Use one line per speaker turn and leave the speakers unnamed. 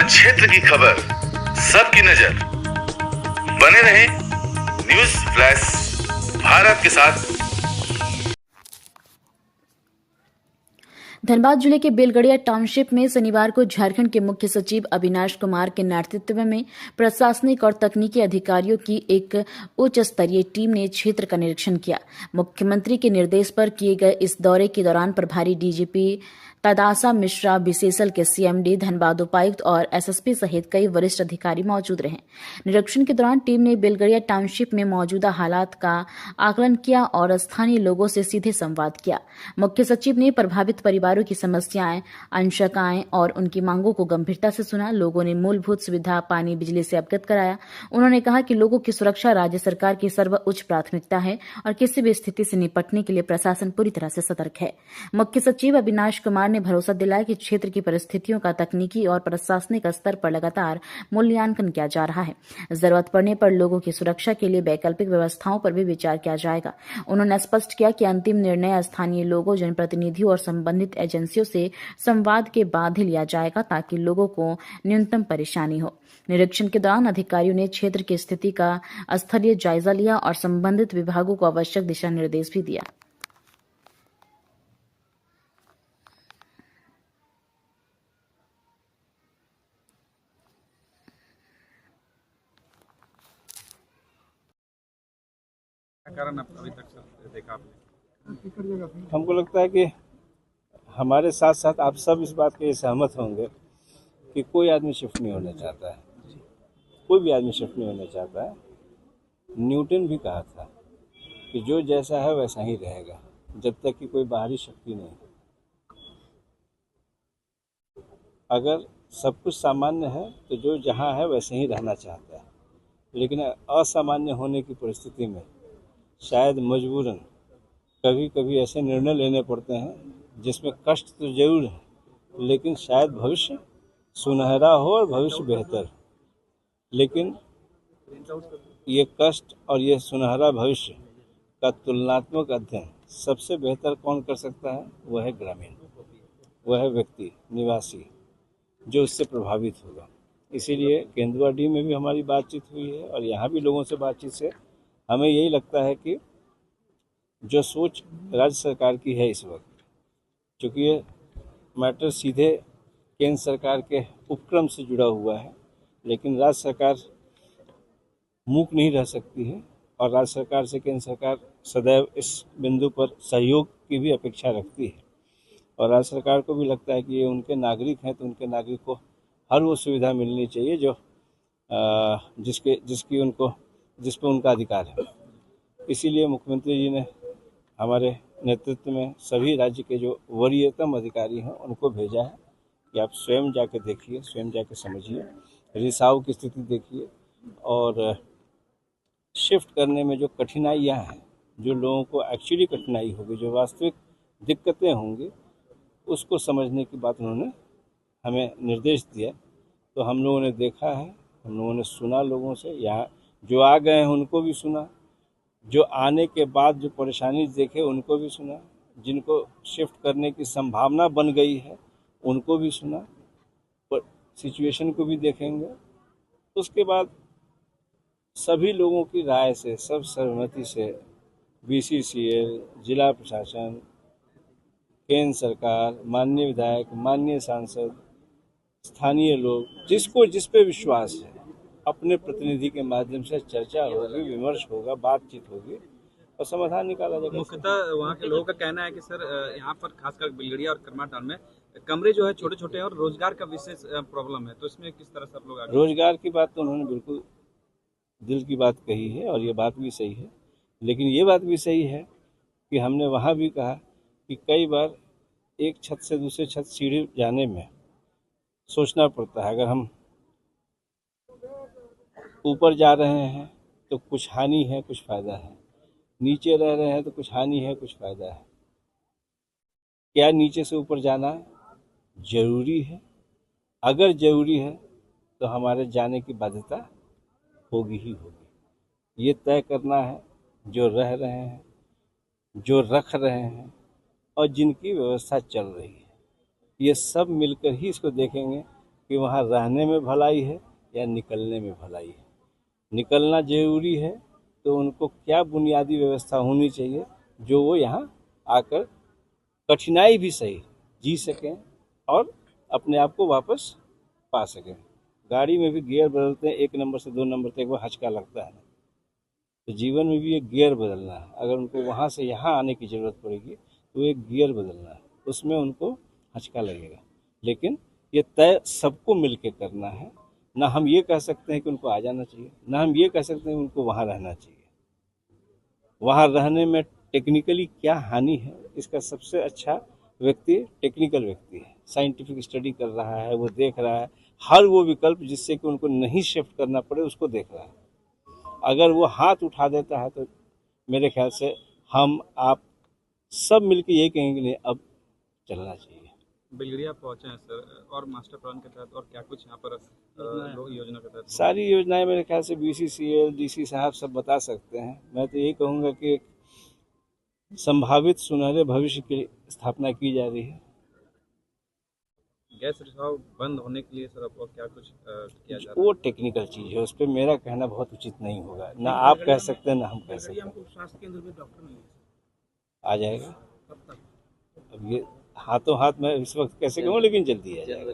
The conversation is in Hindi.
हर क्षेत्र की खबर, सबकी नजर। बने रहे न्यूज फ्लैश भारत के साथ।
धनबाद जिले के बेलगड़िया टाउनशिप में शनिवार को झारखंड के मुख्य सचिव अविनाश कुमार के नेतृत्व में प्रशासनिक और तकनीकी अधिकारियों की एक उच्च स्तरीय टीम ने क्षेत्र का निरीक्षण किया। मुख्यमंत्री के निर्देश पर किए गए इस दौरे के दौरान प्रभारी डीजीपी तदासा मिश्रा, बीसीएसएल के सीएमडी, धनबाद उपायुक्त और एसएसपी सहित कई वरिष्ठ अधिकारी मौजूद रहे। निरीक्षण के दौरान टीम ने बेलगड़िया टाउनशिप में मौजूदा हालात का आकलन किया और स्थानीय लोगों से सीधे संवाद किया। मुख्य सचिव ने प्रभावित परिवारों की समस्याएं, आशंकाएं और उनकी मांगों को गंभीरता से सुना। लोगों ने मूलभूत सुविधा, पानी, बिजली से अवगत कराया। उन्होंने कहा कि लोगों की सुरक्षा राज्य सरकार की सर्वोच्च प्राथमिकता है और किसी भी स्थिति से निपटने के लिए प्रशासन पूरी तरह से सतर्क है। मुख्य सचिव अविनाश कुमार ने भरोसा दिलाया कि क्षेत्र की परिस्थितियों का तकनीकी और प्रशासनिक स्तर पर लगातार मूल्यांकन किया जा रहा है। जरूरत पड़ने पर लोगों की सुरक्षा के लिए वैकल्पिक व्यवस्थाओं पर भी विचार किया जाएगा। उन्होंने स्पष्ट किया कि अंतिम निर्णय स्थानीय लोगों, जनप्रतिनिधियों और संबंधित एजेंसियों से संवाद के बाद ही लिया जाएगा ताकि लोगों को न्यूनतम परेशानी हो। निरीक्षण के दौरान अधिकारियों ने क्षेत्र की स्थिति का स्थलीय जायजा लिया और संबंधित विभागों को आवश्यक दिशा निर्देश भी दिया।
कारण अभी तक सर देखा आपने?
हमको लगता है कि हमारे साथ साथ आप सब इस बात के सहमत होंगे कि कोई आदमी शिफ्ट नहीं होना चाहता है, कोई भी आदमी शिफ्ट नहीं होना चाहता है। न्यूटन भी कहा था कि जो जैसा है वैसा ही रहेगा जब तक कि कोई बाहरी शक्ति नहीं। अगर सब कुछ सामान्य है तो जो जहाँ है वैसे ही रहना चाहता है, लेकिन असामान्य होने की परिस्थिति में शायद मजबूरन कभी कभी ऐसे निर्णय लेने पड़ते हैं जिसमें कष्ट तो जरूर है, लेकिन शायद भविष्य सुनहरा हो और भविष्य बेहतर। लेकिन ये कष्ट और ये सुनहरा भविष्य का तुलनात्मक अध्ययन सबसे बेहतर कौन कर सकता है? वह है ग्रामीण, वह है व्यक्ति, निवासी, जो उससे प्रभावित होगा। इसीलिए केंदुआडीह में भी हमारी बातचीत हुई है और यहाँ भी लोगों से बातचीत से हमें यही लगता है कि जो सोच राज्य सरकार की है इस वक्त, चूँकि ये मैटर सीधे केंद्र सरकार के उपक्रम से जुड़ा हुआ है, लेकिन राज्य सरकार मूक नहीं रह सकती है और राज्य सरकार से केंद्र सरकार सदैव इस बिंदु पर सहयोग की भी अपेक्षा रखती है। और राज्य सरकार को भी लगता है कि ये उनके नागरिक हैं, तो उनके नागरिक को हर वो सुविधा मिलनी चाहिए जो जिस पर उनका अधिकार है। इसीलिए मुख्यमंत्री जी ने हमारे नेतृत्व में सभी राज्य के जो वरीयतम अधिकारी हैं उनको भेजा है कि आप स्वयं जाके देखिए, स्वयं जाके समझिए, रिसाव की स्थिति देखिए और शिफ्ट करने में जो कठिनाइयाँ हैं, जो लोगों को एक्चुअली कठिनाई होगी, जो वास्तविक दिक्कतें होंगी, उसको समझने की बात उन्होंने हमें निर्देश दिया। तो हम लोगों ने देखा है, हम लोगों ने सुना, लोगों से यहाँ जो आ गए हैं उनको भी सुना, जो आने के बाद जो परेशानी देखे उनको भी सुना, जिनको शिफ्ट करने की संभावना बन गई है उनको भी सुना, पर सिचुएशन को भी देखेंगे। उसके बाद सभी लोगों की राय से, सब सहमति से बीसीसीएल, जिला प्रशासन, केंद्र सरकार, माननीय विधायक, माननीय सांसद, स्थानीय लोग, जिसको जिस पे विश्वास है, अपने प्रतिनिधि के माध्यम से चर्चा होगी, विमर्श होगा, बातचीत होगी और समाधान निकाला जाएगा।
मुख्यतः वहाँ के लोगों का कहना है कि सर यहाँ पर खासकर बेलगड़िया और करमा टाउन में कमरे जो है छोटे छोटे हैं और रोजगार का विशेष प्रॉब्लम है, तो इसमें किस तरह से आप लोग आगे?
रोजगार की बात तो उन्होंने बिल्कुल दिल की बात कही है और ये बात भी सही है, लेकिन ये बात भी सही है कि हमने वहाँ भी कहा कि कई बार एक छत से दूसरे छत सीढ़ी जाने में सोचना पड़ता है। अगर हम ऊपर जा रहे हैं तो कुछ हानि है, कुछ फायदा है, नीचे रह रहे हैं तो कुछ हानि है, कुछ फायदा है। क्या नीचे से ऊपर जाना जरूरी है? अगर जरूरी है तो हमारे जाने की बाध्यता होगी ही होगी। ये तय करना है जो रह रहे हैं, जो रख रहे हैं और जिनकी व्यवस्था चल रही है, ये सब मिलकर ही इसको देखेंगे कि वहाँ रहने में भलाई है या निकलने में भलाई है। निकलना जरूरी है तो उनको क्या बुनियादी व्यवस्था होनी चाहिए जो वो यहाँ आकर कठिनाई भी सही जी सकें और अपने आप को वापस पा सकें। गाड़ी में भी गियर बदलते हैं 1 नंबर से 2 नंबर तक, वो हचका लगता है। तो जीवन में भी एक गियर बदलना है। अगर उनको वहाँ से यहाँ आने की ज़रूरत पड़ेगी तो एक गियर बदलना है, उसमें उनको हचका लगेगा। लेकिन ये तय सबको मिल के करना है। ना हम ये कह सकते हैं कि उनको आ जाना चाहिए, ना हम ये कह सकते हैं कि उनको वहाँ रहना चाहिए। वहाँ रहने में टेक्निकली क्या हानि है, इसका सबसे अच्छा व्यक्ति टेक्निकल व्यक्ति है, साइंटिफिक स्टडी कर रहा है, वो देख रहा है हर वो विकल्प जिससे कि उनको नहीं शिफ्ट करना पड़े, उसको देख रहा है। अगर वो हाथ उठा देता है तो मेरे ख्याल से हम आप सब मिलके यही कहेंगे नहीं, अब चलना चाहिए।
बिलगड़िया पहुंचे हैं सर, और मास्टर प्लान के तहत और क्या कुछ यहाँ पर लोग योजना के तहत
सारी योजनाएं मेरे ख्याल से BCCL DC साहब सब बता सकते हैं। मैं तो यही कहूँगा कि संभावित सुनहरे भविष्य की स्थापना की जा रही है।
गैस रिसाव बंद होने के लिए सर अब और क्या कुछ किया जा रहा
वो टेक्निकल चीज़ है, उस पर मेरा कहना बहुत उचित नहीं होगा। ना आप कह सकते हैं ना हम कह सकते हैं।
स्वास्थ्य केंद्र में डॉक्टर नहीं
आ जाएगा। अब ये हाथों हाथ में इस वक्त कैसे कहूँ, लेकिन जल्दी आ जाएगा।